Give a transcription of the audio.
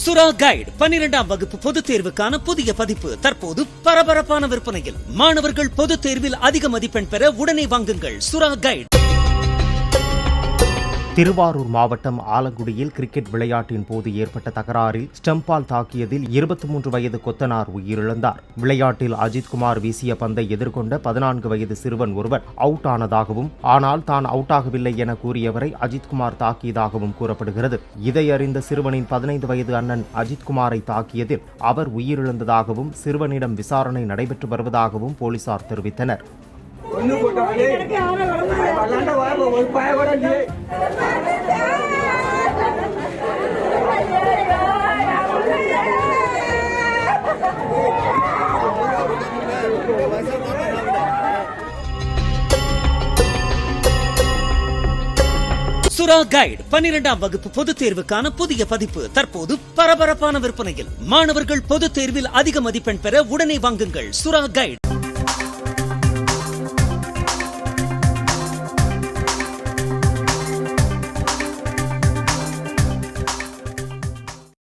சுறா கைடு 12ஆம் வகுப்பு பொதுத் தேர்வுக்கான புதிய பதிப்பு தற்போது பரபரப்பான விற்பனையில். மாணவர்கள் பொதுத் தேர்வில் அதிக மதிப்பெண் பெற உடனே வாங்குங்கள் சுறா கைடு. திருவாரூர் மாவட்டம் ஆலங்குடியில் கிரிக்கெட் விளையாட்டின் போது ஏற்பட்ட தகராறில் ஸ்டம்பால் தாக்கியதில் 23 வயது கொத்தனார் உயிரிழந்தார். விளையாட்டில் அஜித்குமார் வீசிய பந்தை எதிர்கொண்ட 14 வயது சிறுவன் ஒருவர் அவுட் ஆனதாகவும், ஆனால் தான் அவுட் ஆகவில்லை என கூறியவரை அஜித்குமார் தாக்கியதாகவும் கூறப்படுகிறது. இதை அறிந்த சிறுவனின் 15 வயது அண்ணன் அஜித்குமாரை தாக்கியதில் அவர் உயிரிழந்ததாகவும், சிறுவனிடம் விசாரணை நடைபெற்று வருவதாகவும் போலீசார் தெரிவித்தனர். சுறா கைடு 12ஆம் வகுப்பு பொதுத் தேர்வுக்கான புதிய பதிப்பு தற்போது பரபரப்பான விற்பனையில். மாணவர்கள் பொதுத் தேர்வில் அதிக மதிப்பெண் பெற உடனே வாங்குங்கள் சுறா கைடு.